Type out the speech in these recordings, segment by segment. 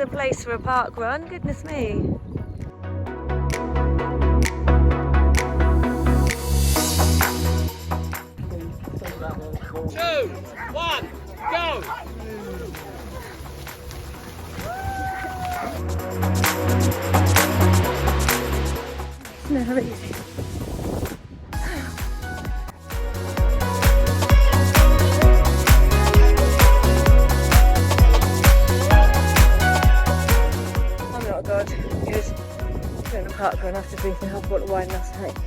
a place for a park run, goodness me. 2, 1, go! No, how easy. I'm not a god who's doing a park run after drinking half a bottle of wine last night.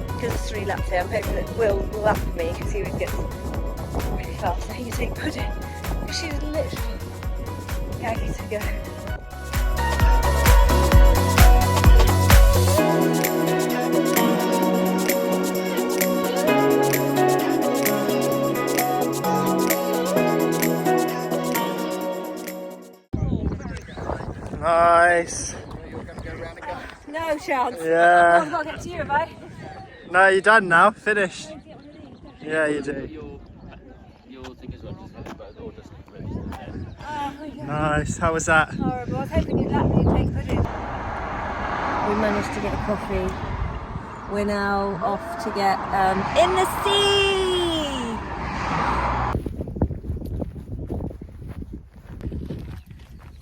Because it's 3 laps here, I'm hoping that Will will lap me because he would get really fast. I think pudding. She's literally gagging to go. Nice. No chance. Yeah. I've got to get to you, have I? No, you're done now. Finished. Yeah, you do. Nice. How was that? Horrible. I was hoping you'd let me take pudding. We managed to get a coffee. We're now off to get in the sea.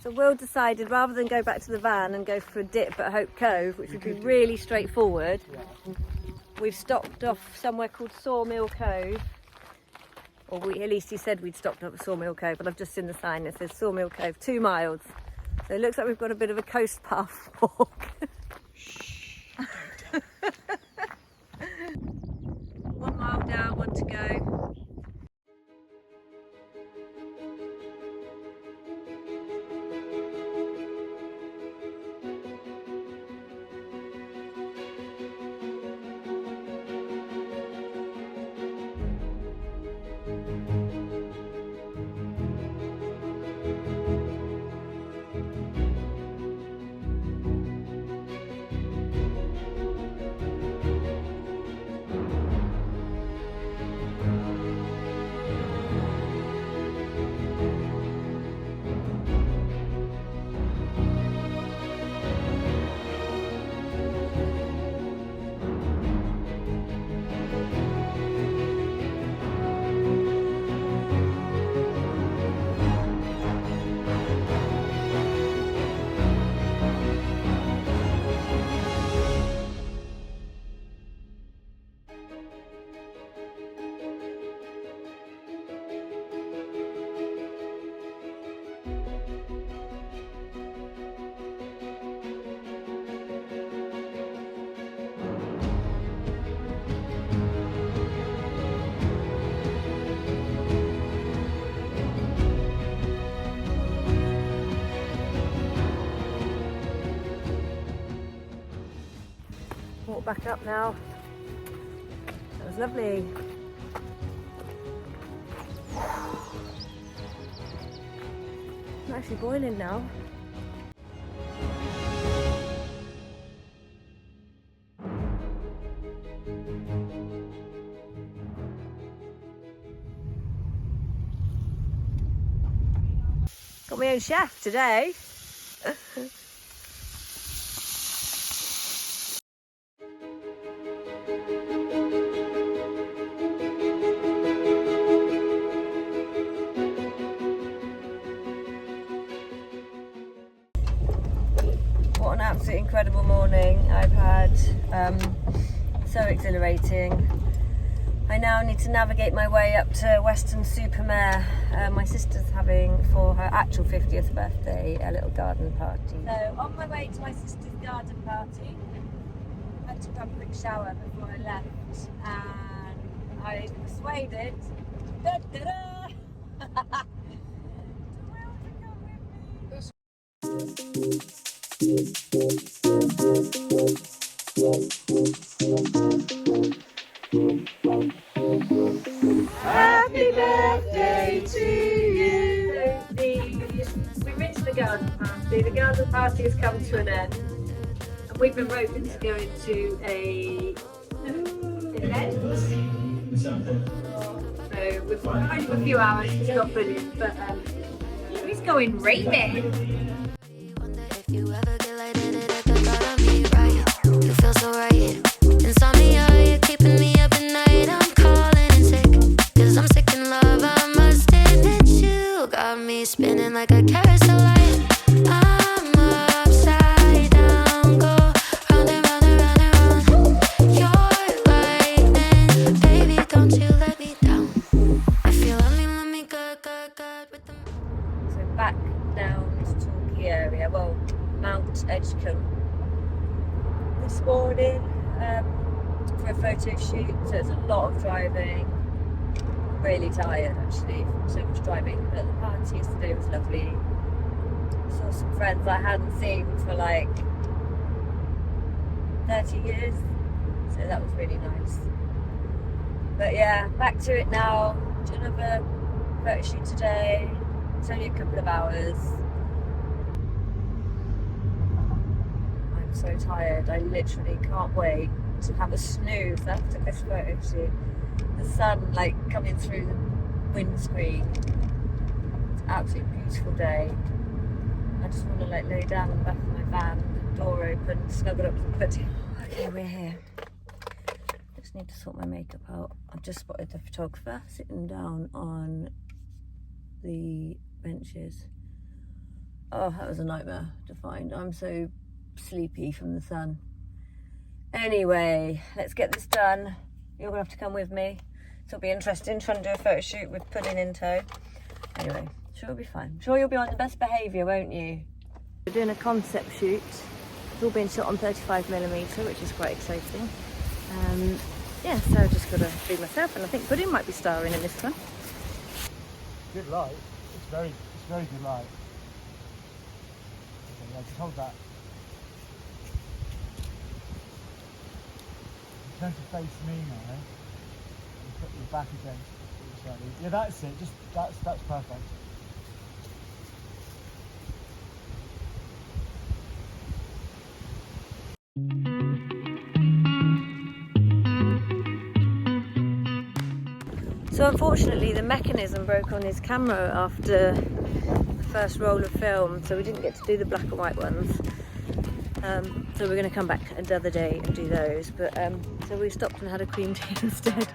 So Will decided rather than go back to the van and go for a dip at Hope Cove, which would be really straightforward, we've stopped off somewhere called Sawmill Cove. Or at least he said we'd stopped off at Sawmill Cove, but I've just seen the sign that says Sawmill Cove, 2 miles. So it looks like we've got a bit of a coast path walk. 1 mile down, 1 to go. Walk back up now. That was lovely. I'm actually boiling now. Got my own chef today. What an absolutely incredible morning I've had. So exhilarating. I now need to navigate my way up to Weston-super-Mare. My sister's having, for her actual 50th birthday, a little garden party. So on my way to my sister's garden party, I took a quick shower before I left, and I persuaded Happy birthday to you. We've reached the garden party. The garden party has come to an end, and we've been roping to go into a event. So we've only got a few hours. It's not brilliant, but going raving. Wonder if you ever get like that at the thought of me, right? You feel so right. Insomnia, you're keeping me up at night. I'm calling in sick, 'cause I'm sick in love. I must admit you got me spinning like a carousel light. I'm upside down, go round and round and round and round. You're lightning, baby, don't you let me down. If you let me go, go, go with the. So back down to Torquay area, well, Mount Edgecombe this morning for a photo shoot. So it's a lot of driving. Really tired actually from so much driving, but the party yesterday was lovely. Saw some friends I hadn't seen for like 30 years, so that was really nice. But yeah, back to it now. Do another photo shoot today. It's only a couple of hours. I'm so tired. I literally can't wait to have a snooze after this photo shoot. The sun like coming through the windscreen. It's an absolutely beautiful day. I just want to like lay down in the back of my van, door open, snuggle up to the pudding. Okay, we're here. Just need to sort my makeup out. I've just spotted the photographer sitting down on the benches. Oh, that was a nightmare to find. I'm so sleepy from the sun. Anyway, let's get this done. You're gonna have to come with me. So it'll be interesting trying to do a photo shoot with pudding in tow. Anyway, sure it'll be fine. Sure you'll be on the best behaviour, won't you? We're doing a concept shoot. It's all being shot on 35mm, which is quite exciting. Yeah, so I've just got to be myself, and I think Pudding might be starring in this one. Good light. It's very good light. Okay, yeah, just hold that. Turn to face me now. And put your back against it slightly. Yeah, that's it. Just that's perfect. So unfortunately the mechanism broke on his camera after the first roll of film, so we didn't get to do the black and white ones. So we're going to come back another day and do those. But so we stopped and had a cream tea instead,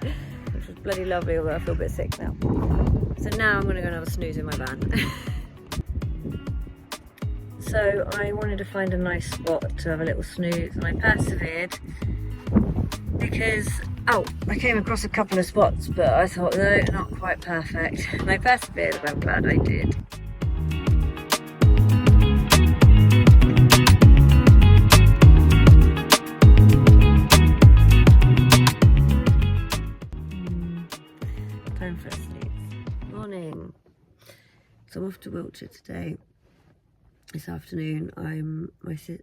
which was bloody lovely, although I feel a bit sick now. So now I'm going to go and have a snooze in my van. So I wanted to find a nice spot to have a little snooze, and I persevered because I came across a couple of spots, but I thought no, not quite perfect, and I persevered, and I'm glad I did. Time for a snooze. Morning. So I'm off to Wiltshire today. This afternoon,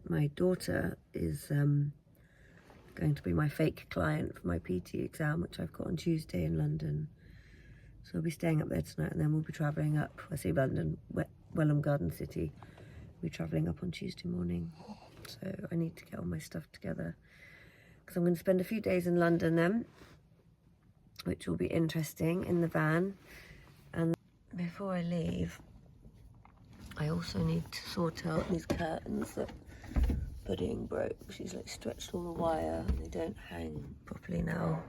my daughter is going to be my fake client for my PT exam, which I've got on Tuesday in London. So I'll be staying up there tonight, and then we'll be travelling up. I say London, Welham Garden City. We'll be travelling up on Tuesday morning. So I need to get all my stuff together, because I'm going to spend a few days in London then, which will be interesting in the van. And before I leave, I also need to sort out these curtains that Pudding broke. She's like stretched all the wire and they don't hang properly now.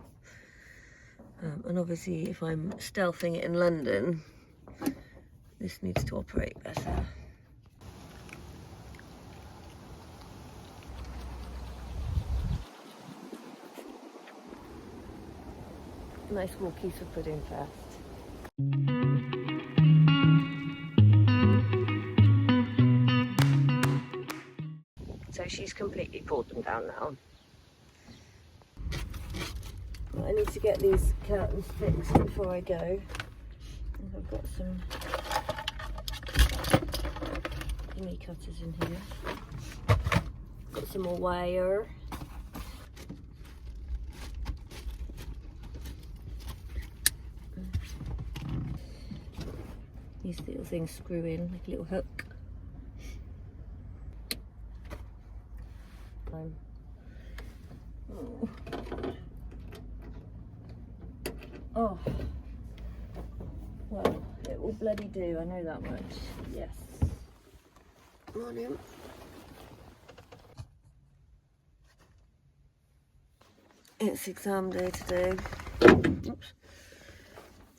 And obviously if I'm stealthing it in London, this needs to operate better. Nice walkies for Pudding first. So she's completely pulled them down now. I need to get these curtains fixed before I go. I've got some thingy cutters in here. Got some more wire. These little things screw in like a little hook. Oh, well, it will bloody do, I know that much. Yes. Morning. It's exam day today. Oops.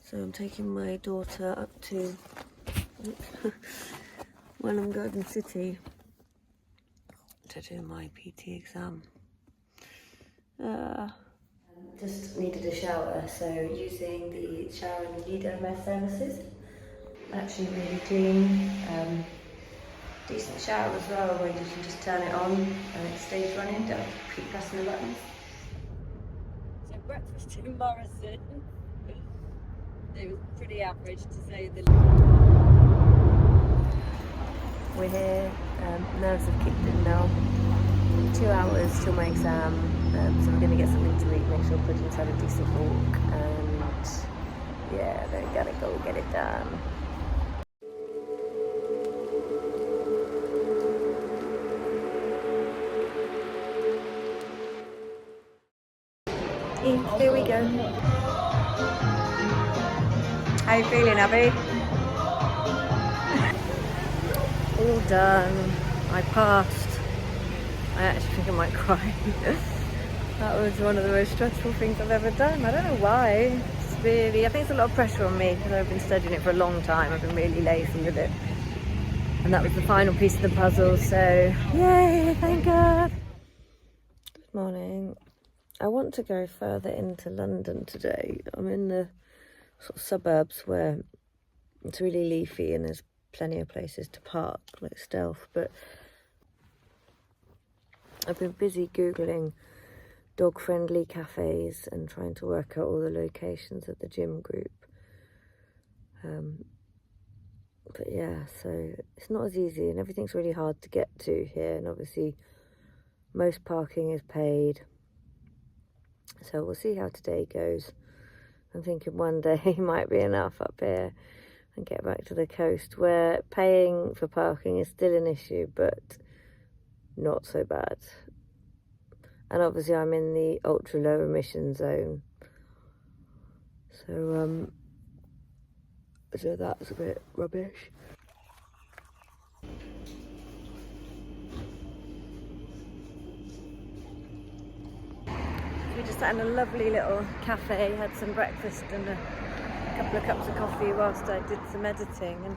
So I'm taking my daughter up to Welham Garden City to do my PT exam. Just needed a shower, so using the shower in the Lido Mess services. Actually really clean, decent shower as well, where you can just turn it on and it stays running, don't keep pressing the buttons. So breakfast in Morrison, it was pretty average to say the least. We're here, nerves have kicked in now. 2 hours till my exam, so we're going to get something to eat, make sure Pudding's had a decent walk, and yeah, then gotta go get it done. Here we go. How you feeling, Abby? All done. I passed. I actually think I might cry. That was one of the most stressful things I've ever done. I don't know why. It's really, I think it's a lot of pressure on me because I've been studying it for a long time. I've been really lazy with it. And that was the final piece of the puzzle, so yay, thank God. Good morning. I want to go further into London today. I'm in the sort of suburbs where it's really leafy and there's plenty of places to park, like Stealth, but I've been busy Googling dog-friendly cafes and trying to work out all the locations of the gym group. But yeah, so it's not as easy and everything's really hard to get to here, and obviously most parking is paid. So we'll see how today goes. I'm thinking one day might be enough up here and get back to the coast where paying for parking is still an issue, but not so bad. And obviously I'm in the ultra low emission zone. So that's a bit rubbish. We just sat in a lovely little cafe, had some breakfast and a couple of cups of coffee whilst I did some editing, and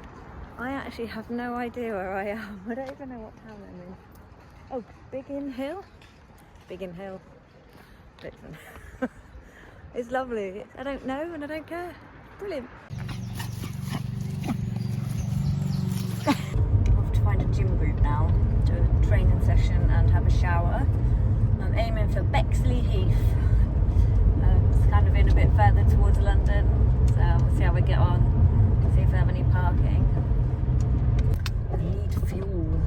I actually have no idea where I am. I don't even know what town I'm in. Oh, Biggin Hill? Biggin Hill. Literally. It's lovely. I don't know and I don't care. Brilliant. Off to find a gym group now, do a training session and have a shower. I'm aiming for Bexley Heath. It's kind of in a bit further towards London, so we'll see how we get on, see if they have any parking. I need fuel.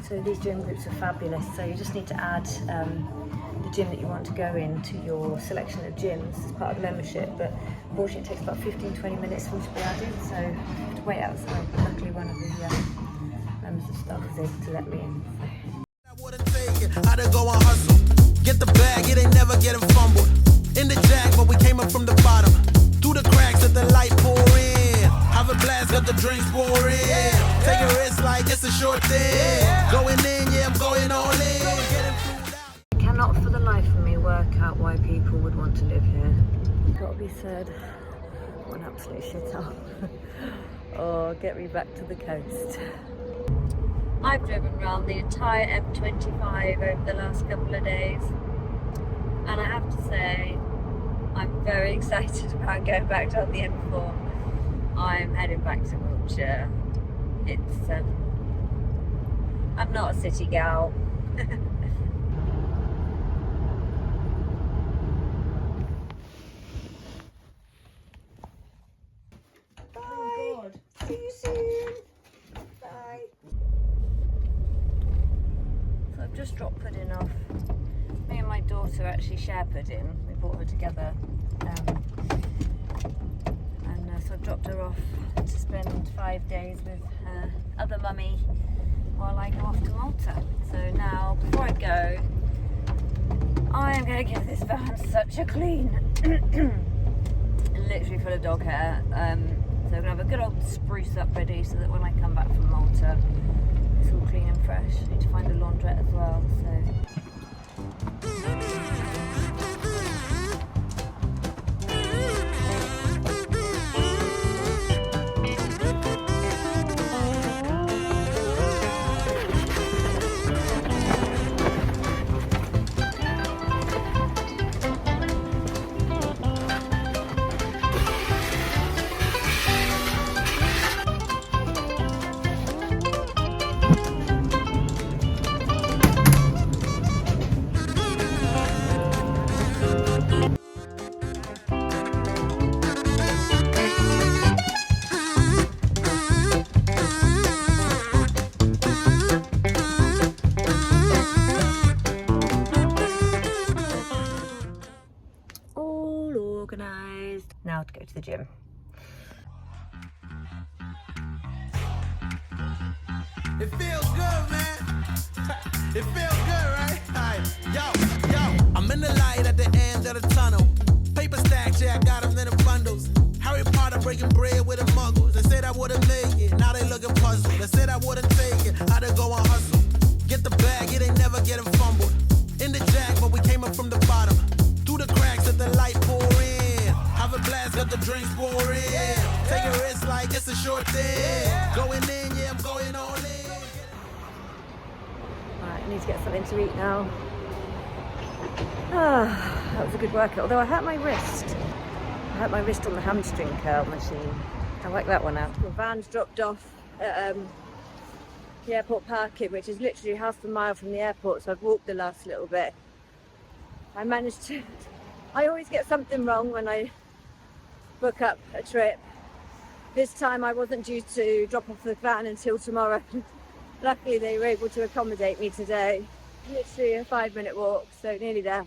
So these gym groups are fabulous, so you just need to add the gym that you want to go in to your selection of gyms as part of the membership, but unfortunately it takes about 15-20 minutes for them to be added, so you have to wait outside. But luckily one of the members of staff is able to let me in. How to go and hustle, get the bag, it ain't never getting fumbled. In the jack, but we came up from the bottom. Through the cracks, let the light pour in. Have a blast, got the drinks pour in. Take a risk like it's a short thing. Going in, yeah, I'm going all in. I cannot for the life of me work out why people would want to live here. Gotta be said, what an absolute shit up. Oh, get me back to the coast. I've driven around the entire M25 over the last couple of days, and I have to say I'm very excited about going back down the M4. I'm heading back to Wiltshire. It's I'm not a city gal. Bye. See you soon. Bye. So I've just dropped Pudding off. Me and my daughter actually share Pudding. We bought her together. So I've dropped her off to spend 5 days with her other mummy while I go off to Malta. So now, before I go, I am going to give this van such a clean. Literally full of dog hair. So I'm gonna have a good old spruce up ready so that when I come back from Malta, it's all clean and fresh. I need to find a laundrette as well, so. Organised. Now to go to the gym. It feels good, man. It feels good, right? Alright, yo, I'm in the light at the end of the tunnel. Paper stacks, yeah, I got them in the bundles. Harry Potter breaking bread with the muggles. They said I wouldn't make it, now they looking puzzled. They said I wouldn't take it, I to go and hustle. Get the bag, it ain't never getting fumbled. In the jack, but we came up from the bottom. Through the cracks of the light pour in. Have a blast, got the drinks pour in. Take a risk like it's a short thing. Going in, yeah, I'm going all in. Right, I need to get something to eat now. Ah, that was a good workout, although I hurt my wrist. I hurt my wrist on the hamstring curl machine. I like that one out. The van's dropped off at the airport parking, which is literally half a mile from the airport, so I've walked the last little bit. I managed to... I always get something wrong when I book up a trip. This time I wasn't due to drop off the van until tomorrow. Luckily they were able to accommodate me today. Literally a 5-minute walk, so nearly there.